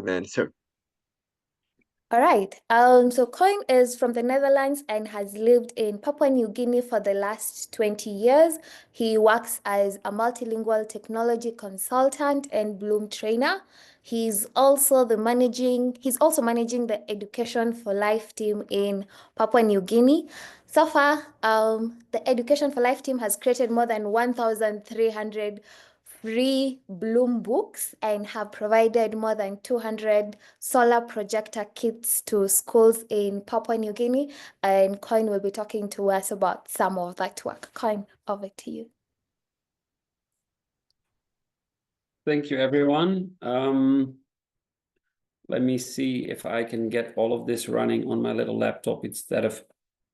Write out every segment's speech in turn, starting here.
answer. All right. So Koen is from the Netherlands and has lived in Papua New Guinea for the last 20 years. He works as a multilingual technology consultant and Bloom trainer. He's also managing the Education for Life team in Papua New Guinea. So far, the Education for Life team has created more than 1,300 free Bloom books and have provided more than 200 solar projector kits to schools in Papua New Guinea. And Koen will be talking to us about some of that work. Koen, over to you. Thank you, everyone. Let me see if I can get all of this running on my little laptop instead of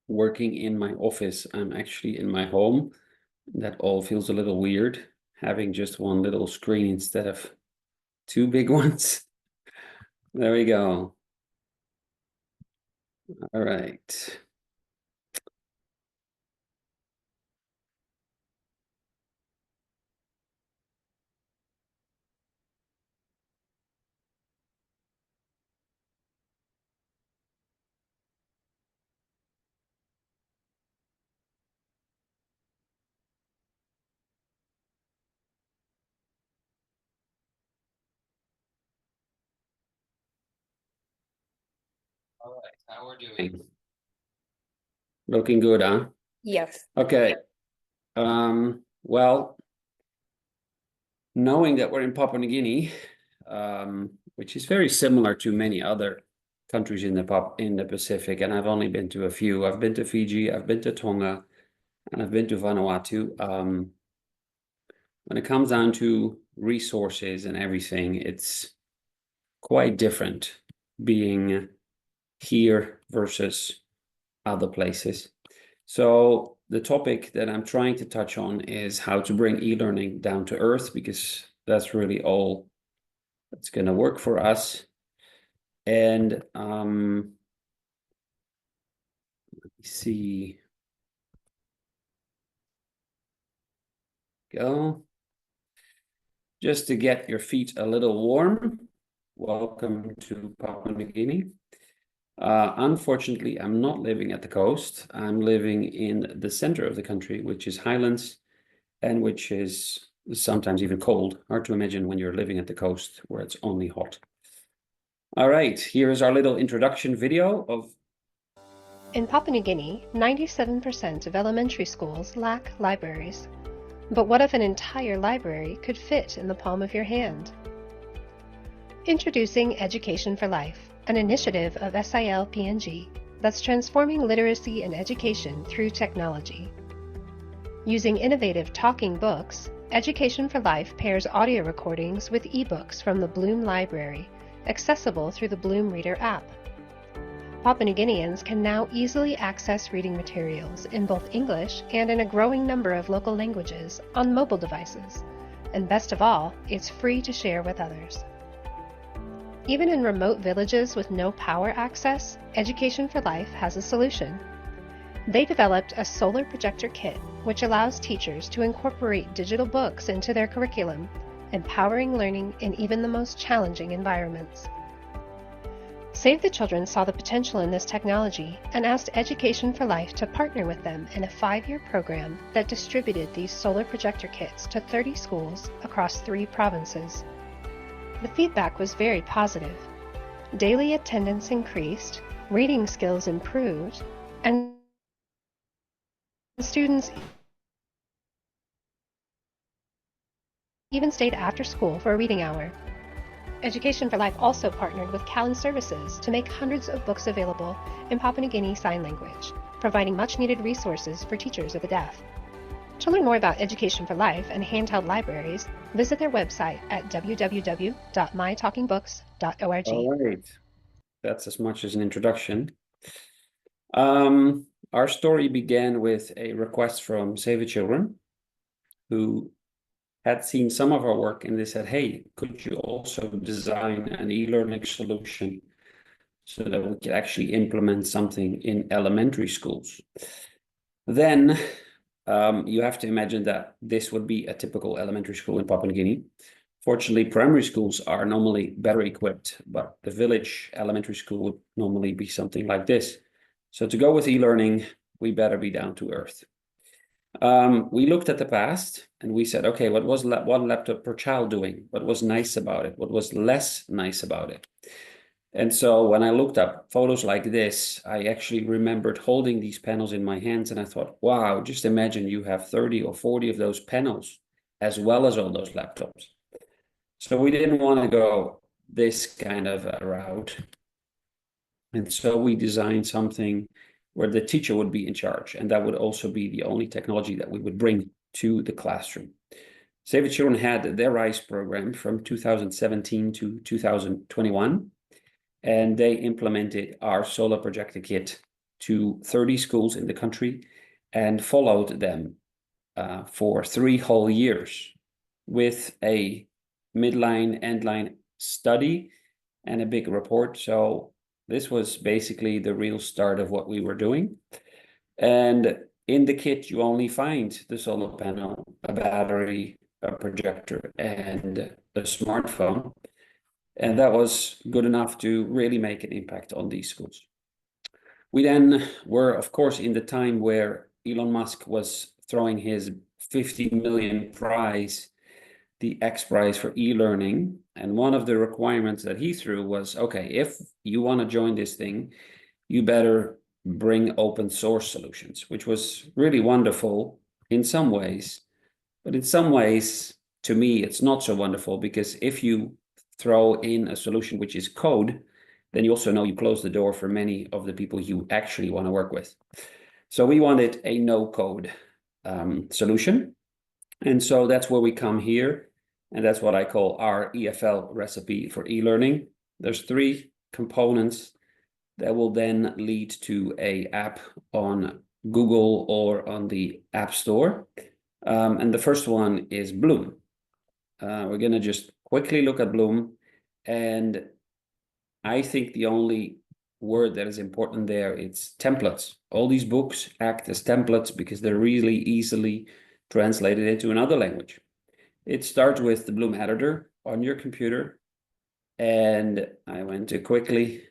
working in my office. I'm actually in my home. That all feels a little weird, having just one little screen instead of two big ones. There we go. All right. All right, how we're doing? Looking good, huh? Yes. Okay. Well, knowing that we're in Papua New Guinea, which is very similar to many other countries in the Pacific, and I've only been to a few. I've been to Fiji, I've been to Tonga, and I've been to Vanuatu. When it comes down to resources and everything, it's quite different being here versus other places. So the topic that I'm trying to touch on is how to bring e-learning down to earth, because that's really all that's going to work for us. And let me see. Go. Just to get your feet a little warm, welcome to Papua New Guinea. Unfortunately, I'm not living at the coast. I'm living in the center of the country, which is highlands, and which is sometimes even cold. Hard to imagine when you're living at the coast where it's only hot. All right, here is our little introduction video of... In Papua New Guinea, 97% of elementary schools lack libraries. But what if an entire library could fit in the palm of your hand? Introducing Education for Life, an initiative of SIL PNG that's transforming literacy and education through technology. Using innovative talking books, Education for Life pairs audio recordings with ebooks from the Bloom Library, accessible through the Bloom Reader app. Papua New Guineans can now easily access reading materials in both English and in a growing number of local languages on mobile devices. And best of all, it's free to share with others. Even in remote villages with no power access, Education for Life has a solution. They developed a Solar Projector Kit, which allows teachers to incorporate digital books into their curriculum, empowering learning in even the most challenging environments. Save the Children saw the potential in this technology and asked Education for Life to partner with them in a 5-year program that distributed these solar projector kits to 30 schools across 3 provinces. The feedback was very positive. Daily attendance increased, reading skills improved, and students even stayed after school for a reading hour. Education for Life also partnered with Callan Services to make hundreds of books available in Papua New Guinea Sign Language, providing much-needed resources for teachers of the deaf. To learn more about Education for Life and handheld libraries, visit their website at www.mytalkingbooks.org. All right, that's as much as an introduction. Our story began with a request from Save the Children, who had seen some of our work and they said, hey, could you also design an e-learning solution so that we could actually implement something in elementary schools? Then you have to imagine that this would be a typical elementary school in Papua New Guinea. Fortunately, primary schools are normally better equipped, but the village elementary school would normally be something like this. So to go with e-learning, we better be down to earth. We looked at the past and we said, okay, what was one laptop per child doing? What was nice about it? What was less nice about it? And so when I looked up photos like this, I actually remembered holding these panels in my hands and I thought, wow, just imagine you have 30 or 40 of those panels as well as all those laptops. So we didn't want to go this kind of a route. And so we designed something where the teacher would be in charge, and that would also be the only technology that we would bring to the classroom. Save the Children had their RISE program from 2017 to 2021, and they implemented our Solar Projector Kit to 30 schools in the country and followed them for 3 whole years with a midline, endline study and a big report. So this was basically the real start of what we were doing. And in the kit, you only find the solar panel, a battery, a projector, and a smartphone. And that was good enough to really make an impact on these schools. We then were, of course, in the time where Elon Musk was throwing his 50 million prize, the X prize for e-learning. And one of the requirements that he threw was, okay, if you want to join this thing, you better bring open source solutions, which was really wonderful in some ways. But in some ways, to me, it's not so wonderful, because if you throw in a solution which is code, then you also know you close the door for many of the people you actually want to work with. So we wanted a no-code solution. And so that's where we come here. And that's what I call our EFL recipe for e-learning. There's 3 components that will then lead to an app on Google or on the App Store. And the first one is Bloom. We're going to just quickly look at Bloom. And I think the only word that is important there, it's templates. All these books act as templates because they're really easily translated into another language. It starts with the Bloom editor on your computer. And I went to quickly.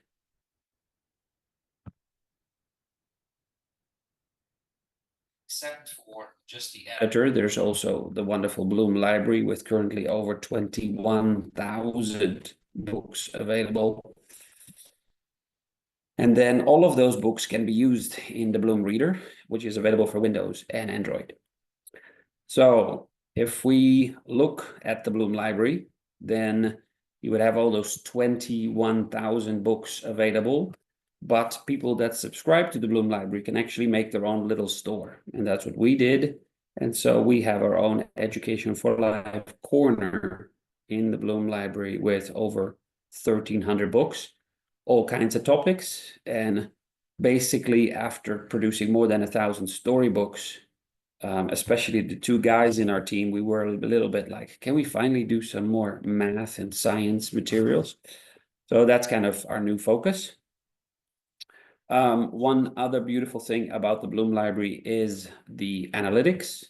Except for just the editor, there's also the wonderful Bloom library with currently over 21,000 books available. And then all of those books can be used in the Bloom Reader, which is available for Windows and Android. So if we look at the Bloom library, then you would have all those 21,000 books available, but people that subscribe to the Bloom library can actually make their own little store. And that's what we did. And so we have our own Education for Life corner in the Bloom library with over 1,300 books, all kinds of topics. And basically, after producing more than 1,000 storybooks, especially the 2 guys in our team, we were a little bit like, can we finally do some more math and science materials? So that's kind of our new focus. One other beautiful thing about the Bloom library is the analytics.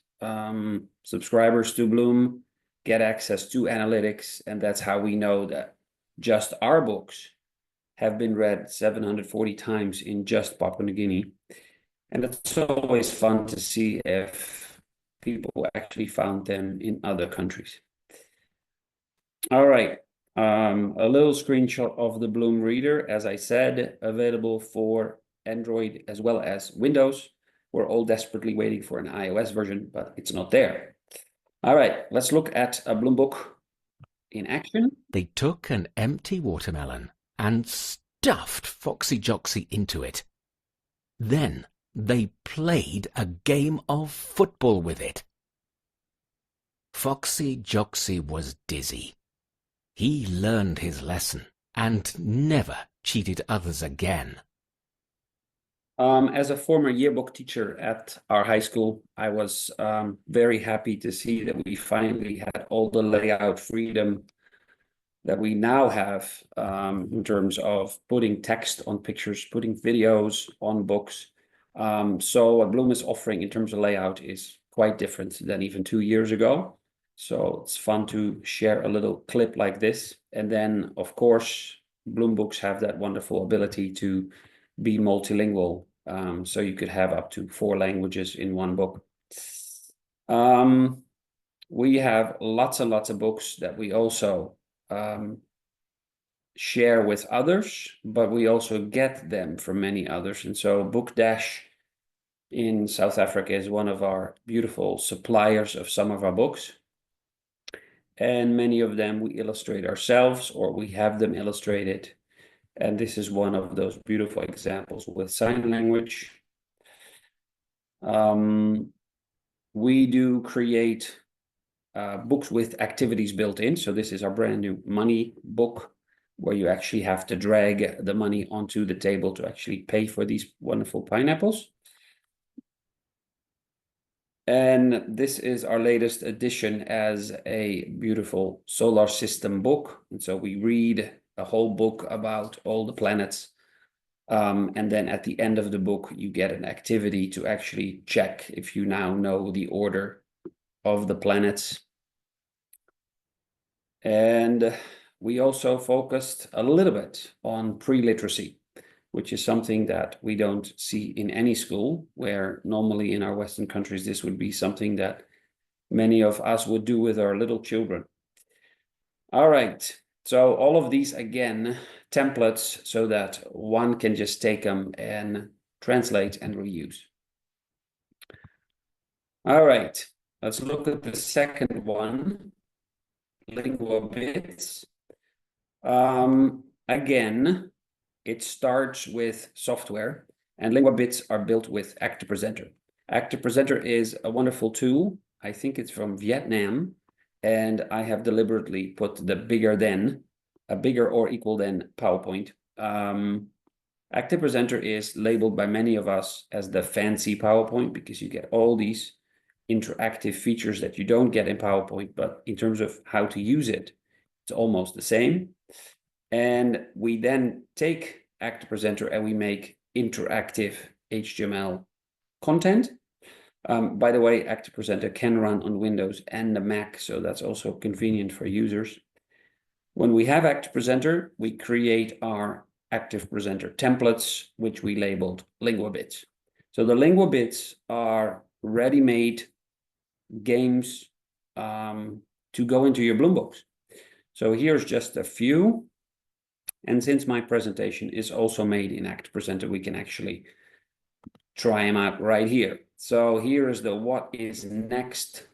Subscribers to Bloom get access to analytics, and that's how we know that just our books have been read 740 times in just Papua New Guinea. And it's always fun to see if people actually found them in other countries. All right. A little screenshot of the Bloom Reader, as I said, available for Android as well as Windows. We're all desperately waiting for an iOS version, but it's not there. All right, let's look at a Bloom book in action. They took an empty watermelon and stuffed Foxy Joxy into it. Then they played a game of football with it. Foxy Joxy was dizzy. He learned his lesson and never cheated others again. As a former yearbook teacher at our high school, I was very happy to see that we finally had all the layout freedom that we now have in terms of putting text on pictures, putting videos on books. So what Bloom is offering in terms of layout is quite different than even 2 years ago. So it's fun to share a little clip like this. And then, of course, Bloom books have that wonderful ability to be multilingual. So you could have up to 4 languages in one book. We have lots and lots of books that we also share with others, but we also get them from many others. And so Book Dash in South Africa is one of our beautiful suppliers of some of our books. And many of them we illustrate ourselves, or we have them illustrated. And this is one of those beautiful examples with sign language. We do create books with activities built in. So this is our brand new money book, where you actually have to drag the money onto the table to actually pay for these wonderful pineapples. And this is our latest edition as a beautiful solar system book. And so we read a whole book about all the planets. And then at the end of the book, you get an activity to actually check if you now know the order of the planets. And we also focused a little bit on pre-literacy, which is something that we don't see in any school, where normally in our Western countries, this would be something that many of us would do with our little children. All right, so all of these, again, templates so that one can just take them and translate and reuse. All right, let's look at the second one, LinguaBits. Again, it starts with software, and LinguaBits are built with Active Presenter. Active Presenter is a wonderful tool. I think it's from Vietnam, and I have deliberately put the bigger or equal than PowerPoint. Active Presenter is labeled by many of us as the fancy PowerPoint because you get all these interactive features that you don't get in PowerPoint, but in terms of how to use it, it's almost the same. And we then take Active Presenter and we make interactive HTML content. By the way, Active Presenter can run on Windows and the Mac, so that's also convenient for users. When we have Active Presenter, we create our Active Presenter templates, which we labeled LinguaBits. So the LinguaBits are ready-made games to go into your Bloom books. So here's just a few. And since my presentation is also made in Active Presenter, we can actually try them out right here. So here is the what is next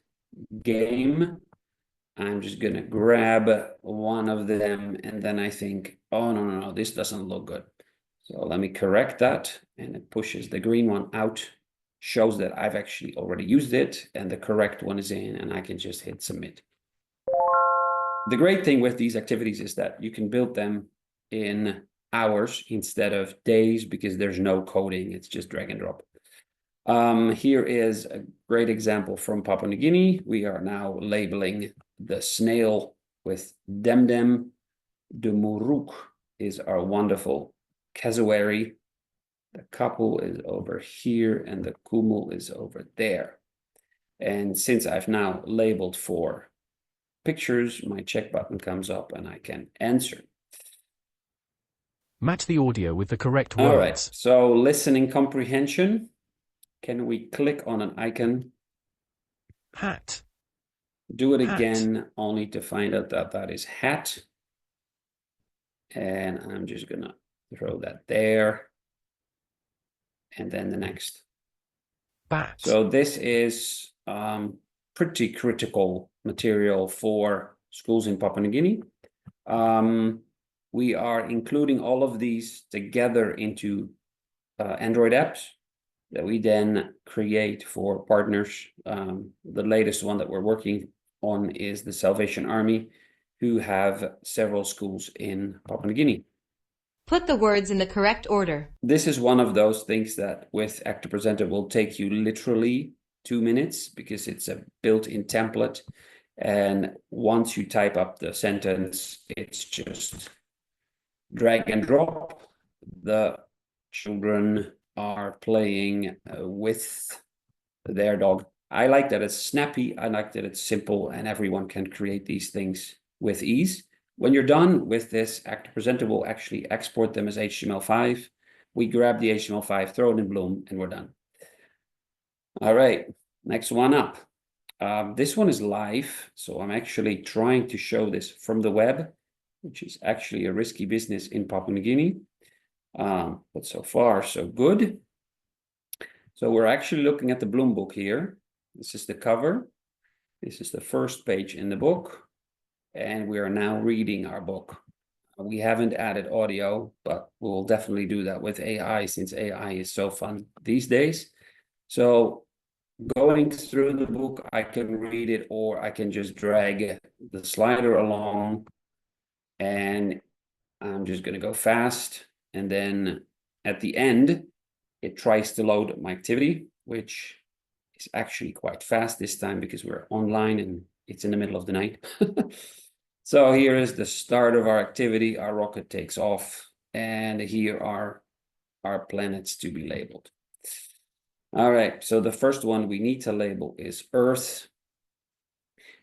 game. I'm just going to grab one of them, and then I think, oh, no, this doesn't look good. So let me correct that, and it pushes the green one out, shows that I've actually already used it, and the correct one is in, and I can just hit submit. The great thing with these activities is that you can build them in hours instead of days, because there's no coding, it's just drag and drop. Here is a great example from Papua New Guinea. We are now labeling the snail with Demdem. The Muruk is our wonderful cassowary. The Kapul is over here and the Kumul is over there. And since I've now labeled 4 pictures, my check button comes up and I can answer. Match the audio with the correct words. All right, so listening comprehension. Can we click on an icon? Hat. Do it Hat. again, only to find out that that is hat. And I'm just gonna throw that there. And then the next. Bat. So this is pretty critical material for schools in Papua New Guinea. We are including all of these together into Android apps that we then create for partners. The latest one that we're working on is the Salvation Army, who have several schools in Papua New Guinea. Put the words in the correct order. This is one of those things that with Active Presenter will take you literally 2 minutes because it's a built-in template. And once you type up the sentence, it's just drag and drop. The children are playing with their dog I like that it's snappy. I like that it's simple and everyone can create these things with ease. When you're done with this presenter will actually export them as HTML5. We grab the HTML5, throw it in Bloom, and we're done. All right, next one up. This one is live, so I'm actually trying to show this from the web, which is actually a risky business in Papua New Guinea. But so far, so good. So we're actually looking at the Bloom book here. This is the cover. This is the first page in the book. And we are now reading our book. We haven't added audio, but we'll definitely do that with AI since AI is so fun these days. So going through the book, I can read it or I can just drag the slider along and I'm just going to go fast. And then at the end, it tries to load my activity, which is actually quite fast this time because we're online and it's in the middle of the night. So here is the start of our activity. Our rocket takes off, and here are our planets to be labeled. All right, so the first one we need to label is Earth.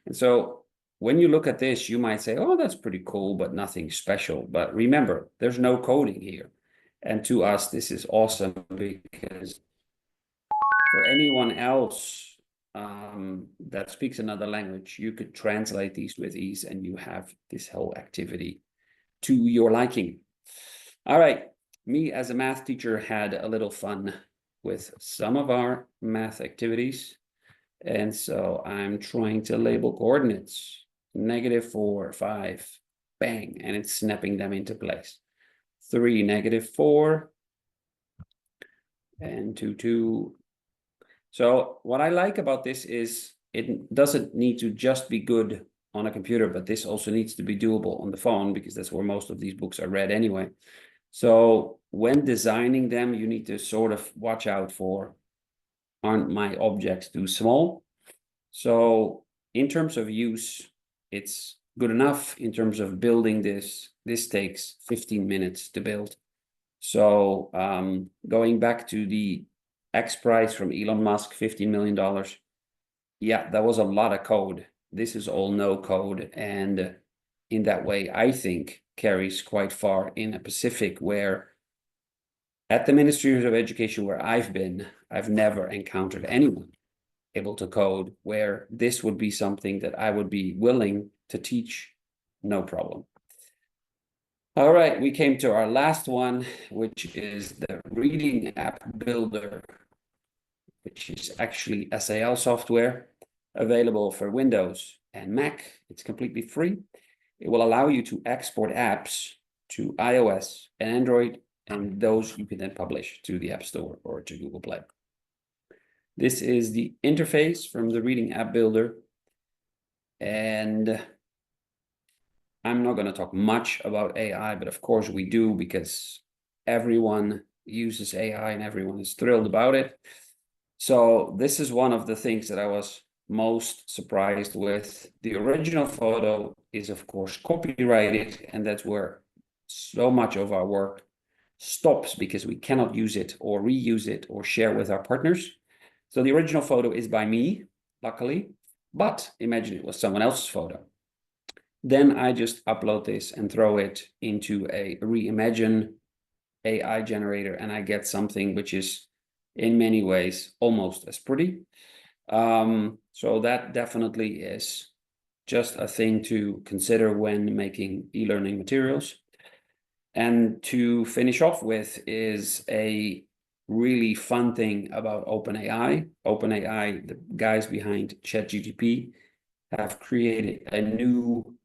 And so when you look at this, you might say, oh, that's pretty cool, but nothing special. But remember, there's no coding here. And to us, this is awesome because for anyone else that speaks another language, you could translate these with ease and you have this whole activity to your liking. All right, me as a math teacher had a little fun with some of our math activities. And so I'm trying to label coordinates, -4, 5, bang, and it's snapping them into place. 3, -4, and 2, 2. So what I like about this is it doesn't need to just be good on a computer, but this also needs to be doable on the phone because that's where most of these books are read anyway. So when designing them, you need to sort of watch out for, aren't my objects too small? So in terms of use, it's good enough. In terms of building this takes 15 minutes to build. So going back to the X prize from Elon Musk, $15 million. Yeah, that was a lot of code. This is all no code. And in that way, I think carries quite far in a Pacific where at the Ministry of Education where I've been, I've never encountered anyone able to code where this would be something that I would be willing to teach, no problem. All right, we came to our last one, which is the Reading App Builder, which is actually SIL software available for Windows and Mac. It's completely free. It will allow you to export apps to iOS and Android, and those you can then publish to the App Store or to Google Play. This is the interface from the Reading App Builder. And I'm not going to talk much about AI, but of course we do because everyone uses AI and everyone is thrilled about it. So this is one of the things that I was most surprised with. The original photo is of course copyrighted, and that's where so much of our work stops because we cannot use it or reuse it or share with our partners. So the original photo is by me, luckily, but imagine it was someone else's photo. Then I just upload this and throw it into a Reimagine AI generator, and I get something which is in many ways almost as pretty. So that definitely is just a thing to consider when making e-learning materials. And to finish off with is a really fun thing about OpenAI. OpenAI, the guys behind ChatGPT, have created a new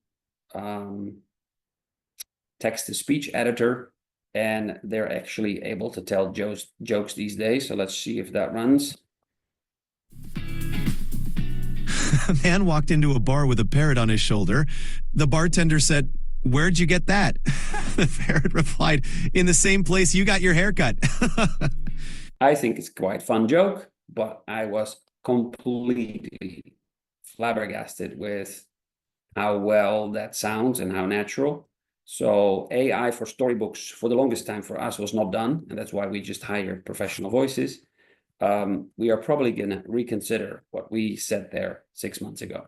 text-to-speech editor, and they're actually able to tell jokes these days. So let's see if that runs. A man walked into a bar with a parrot on his shoulder. The bartender said, "Where'd you get that?" The parrot replied, "In the same place you got your haircut." I think it's quite a fun joke, but I was completely flabbergasted with how well that sounds and how natural. So AI for storybooks for the longest time for us was not done, and that's why we just hired professional voices. we are probably going to reconsider what we said there 6 months ago.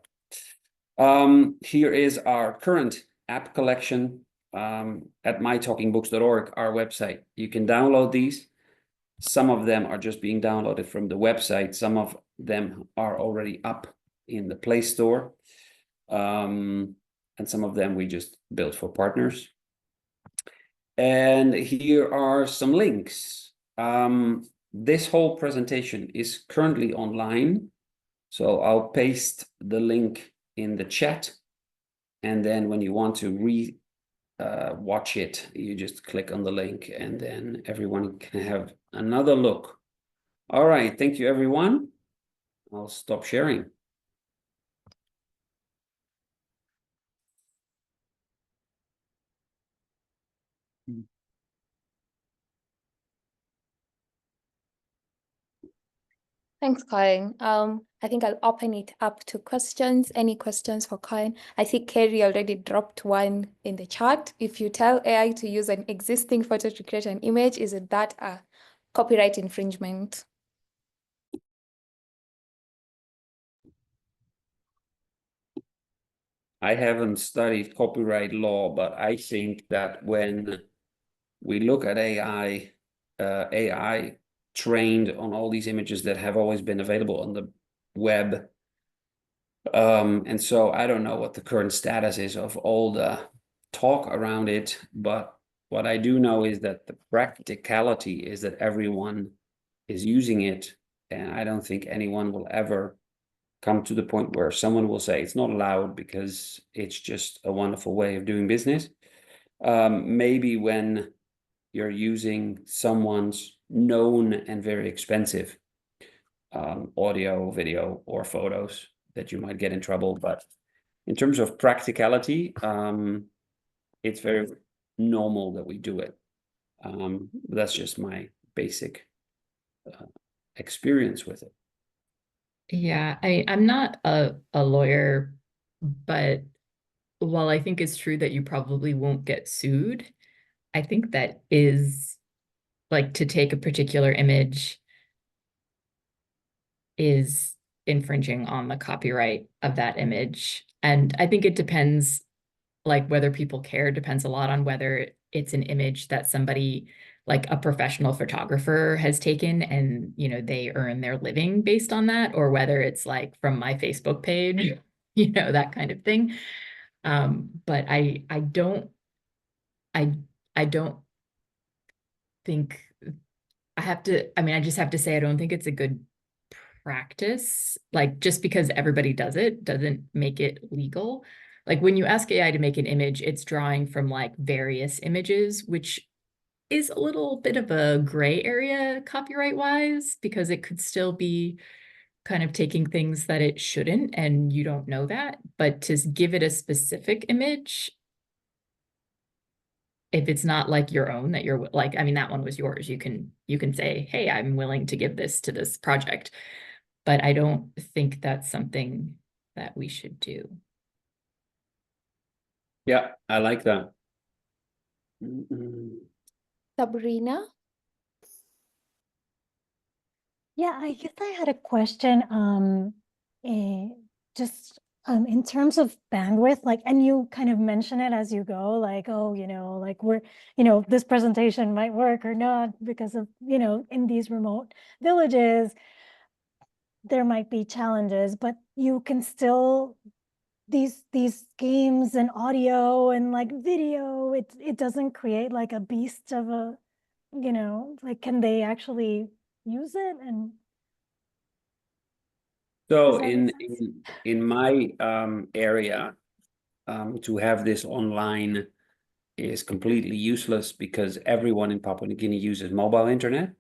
Here is our current app collection at mytalkingbooks.org, our website. You can download these. Some of them are just being downloaded from the website. Some of them are already up in the Play Store. And some of them we just built for partners. And here are some links. This whole presentation is currently online. So I'll paste the link in the chat. And then when you want to watch it, you just click on the link and then everyone can have another look. All right, thank you, everyone. I'll stop sharing. Thanks, Koen. I think I'll open it up to questions. Any questions for Koen? I see Kerry already dropped one in the chat. If you tell AI to use an existing photo to create an image, is it that a copyright infringement? I haven't studied copyright law, but I think that when we look at AI, AI trained on all these images that have always been available on the web. And so I don't know what the current status is of all the talk around it, but what I do know is that the practicality is that everyone is using it, and I don't think anyone will ever come to the point where someone will say it's not allowed because it's just a wonderful way of doing business. Maybe when you're using someone's known and very expensive audio, video, or photos, that you might get in trouble. But in terms of practicality, it's very normal that we do it. That's just my basic experience with it. Yeah, I'm not a lawyer, but while I think it's true that you probably won't get sued, I think that is like to take a particular image is infringing on the copyright of that image. And I think it depends, like whether people care depends a lot on whether it's an image that somebody like a professional photographer has taken and, you know, they earn their living based on that, or whether it's like from my Facebook page, you know, that kind of thing. But I don't think I just have to say, I don't think it's a good practice. Like just because everybody does it doesn't make it legal. Like when you ask AI to make an image, it's drawing from like various images, which is a little bit of a gray area copyright wise, because it could still be kind of taking things that it shouldn't, and you don't know that. But to give it a specific image, if it's not like your own, that you're like, I mean, that one was yours. You can say, hey, I'm willing to give this to this project. But I don't think that's something that we should do. Yeah, I like that. Sabrina? Yeah, I guess I had a question. Just in terms of bandwidth, like, and you kind of mention it as you go, like, oh, you know, like we're, you know, this presentation might work or not because of, you know, in these remote villages, there might be challenges, but you can still these games and audio and like video, it doesn't create like a beast of a, you know, like can they actually use it? And so in my area, to have this online is completely useless because everyone in Papua New Guinea uses mobile internet.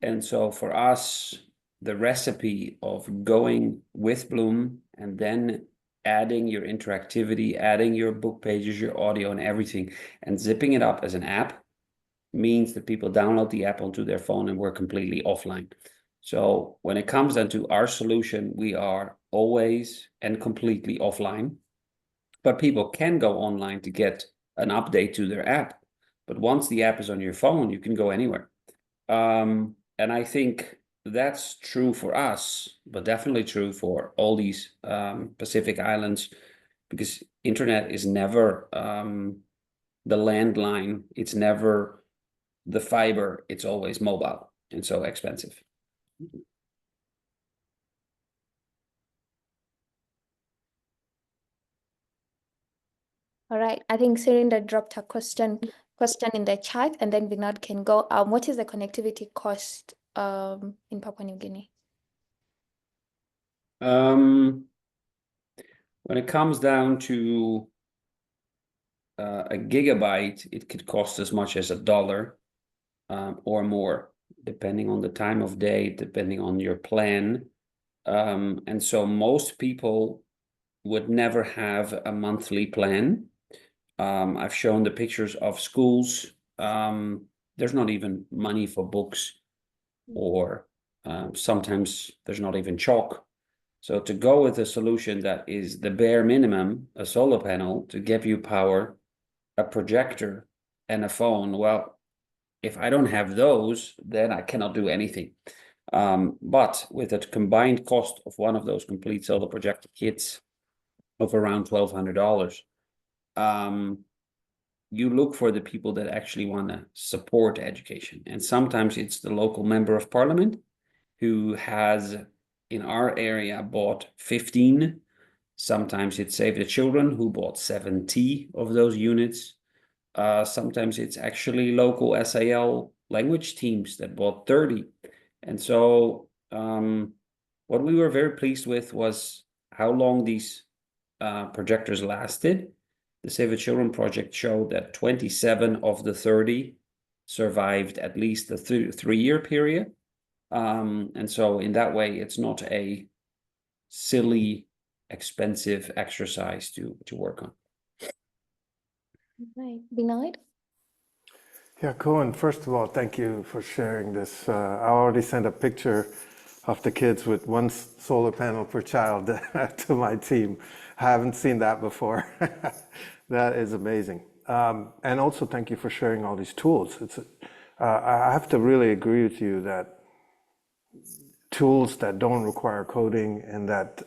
And so for us, the recipe of going with Bloom and then adding your interactivity, adding your book pages, your audio and everything, and zipping it up as an app means that people download the app onto their phone and we're completely offline. So when it comes down to our solution, we are always and completely offline, but people can go online to get an update to their app. But once the app is on your phone, you can go anywhere. And I think that's true for us, but definitely true for all these Pacific islands, because internet is never the landline, it's never the fiber, it's always mobile and so expensive. All right, I think Surinder dropped a question in the chat, and then Vinod can go. What is the connectivity cost in Papua New Guinea? When it comes down to a gigabyte, it could cost as much as $1 or more, depending on the time of day, depending on your plan. And so most people would never have a monthly plan. I've shown the pictures of schools. There's not even money for books, or sometimes there's not even chalk. So to go with a solution that is the bare minimum, a solar panel to give you power, a projector, and a phone, well, if I don't have those, then I cannot do anything. But with a combined cost of one of those complete solar projector kits of around $1,200, you look for the people that actually want to support education. And sometimes it's the local member of parliament who has, in our area, bought 15. Sometimes it's Save the Children who bought 70 of those units. Sometimes it's actually local SIL language teams that bought 30. And so what we were very pleased with was how long these projectors lasted. The Save the Children project showed that 27 of the 30 survived at least a 3-year period. And so in that way, it's not a silly, expensive exercise to work on. Right, Vinod? Yeah, Koen, first of all, thank you for sharing this. I already sent a picture of the kids with one solar panel per child to my team. I haven't seen that before. That is amazing. And also thank you for sharing all these tools. I have to really agree with you that tools that don't require coding and that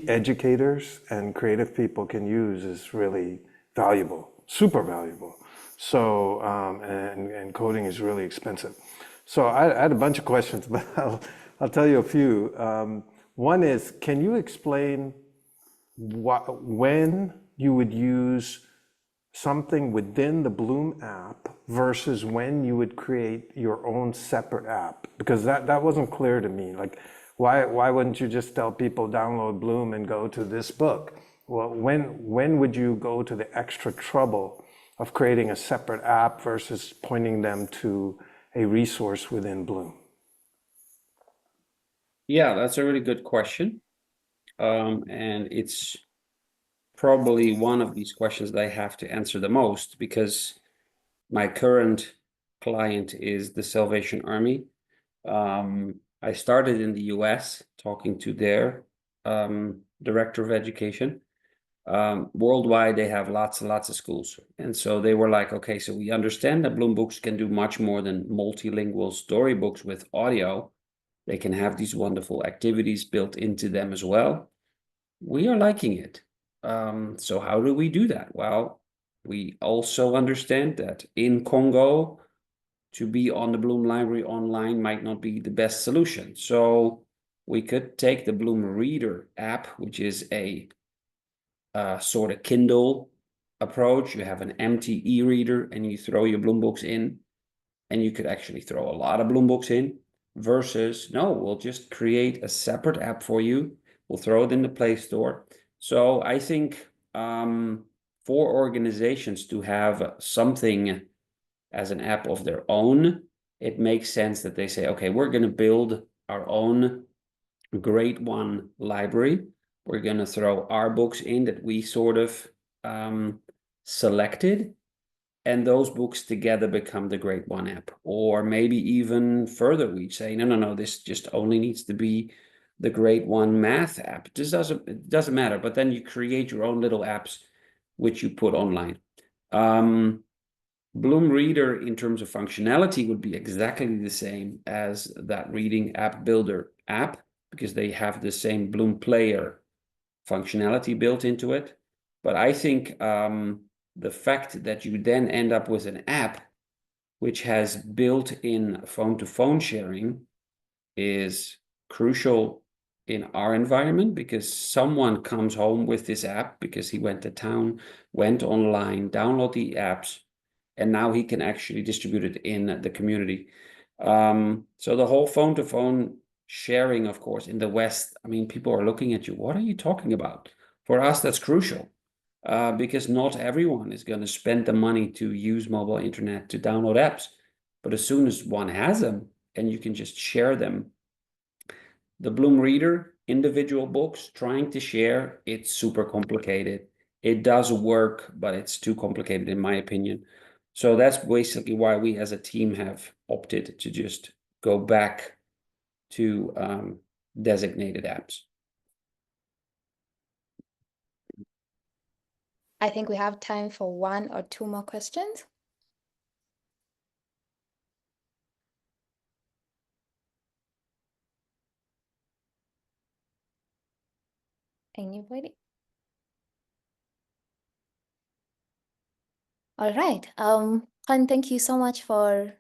educators and creative people can use is really valuable, super valuable. So, and coding is really expensive. So I had a bunch of questions, but I'll tell you a few. One is, can you explain when you would use something within the Bloom app versus when you would create your own separate app? Because that wasn't clear to me. Like, why wouldn't you just tell people download Bloom and go to this book? Well, when would you go to the extra trouble of creating a separate app versus pointing them to a resource within Bloom? Yeah, that's a really good question. And it's probably one of these questions that I have to answer the most, because my current client is the Salvation Army. I started in the US talking to their director of education. Worldwide, they have lots and lots of schools. And so they were like, okay, so we understand that Bloom Books can do much more than multilingual storybooks with audio. They can have these wonderful activities built into them as well. We are liking it. So how do we do that? Well, we also understand that in Congo, to be on the Bloom Library online might not be the best solution. So we could take the Bloom Reader app, which is a sort of Kindle approach. You have an empty e-reader and you throw your Bloom books in, and you could actually throw a lot of Bloom books in, versus, no, we'll just create a separate app for you. We'll throw it in the Play Store. So I think for organizations to have something as an app of their own, it makes sense that they say, okay, we're going to build our own grade 1 library. We're going to throw our books in that we sort of selected, and those books together become the grade 1 app. Or maybe even further, we say, no, this just only needs to be the grade 1 math app. It doesn't matter, but then you create your own little apps which you put online. Bloom Reader in terms of functionality would be exactly the same as that Reading App Builder app, because they have the same Bloom Player functionality built into it. But I think the fact that you then end up with an app which has built-in phone-to-phone sharing is crucial in our environment, because someone comes home with this app because he went to town, went online, download the apps, and now he can actually distribute it in the community. So the whole phone-to-phone sharing, of course, in the West, I mean, people are looking at you. What are you talking about? For us, that's crucial, because not everyone is going to spend the money to use mobile internet to download apps. But as soon as one has them and you can just share them, the Bloom Reader, individual books, trying to share, it's super complicated. It does work, but it's too complicated in my opinion. So that's basically why we as a team have opted to just go back to designated apps. I think we have time for 1 or 2 more questions. Anybody? All right. Koen, thank you so much for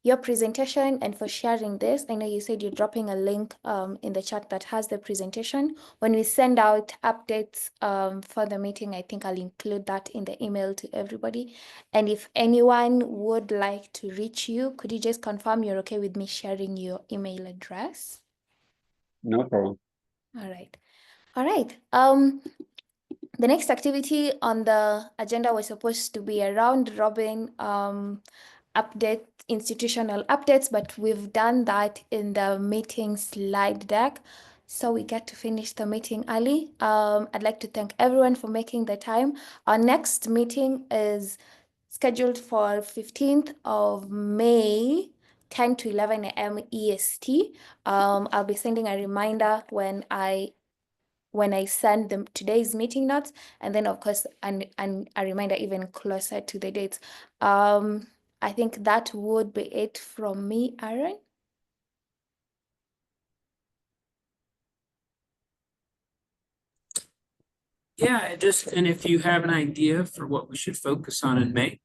your presentation and for sharing this. I know you said you're dropping a link in the chat that has the presentation. When we send out updates for the meeting, I think I'll include that in the email to everybody. And if anyone would like to reach you, could you just confirm you're okay with me sharing your email address? No problem. All right. All right. The next activity on the agenda was supposed to be a round robin institutional updates, but we've done that in the meeting slide deck. So we get to finish the meeting early. I'd like to thank everyone for making the time. Our next meeting is scheduled for 15th of May, 10 to 11 a.m. EST. I'll be sending a reminder when I send them today's meeting notes, and then of course and a reminder even closer to the dates. I think that would be it from me, Aaron. Yeah, and if you have an idea for what we should focus on in May,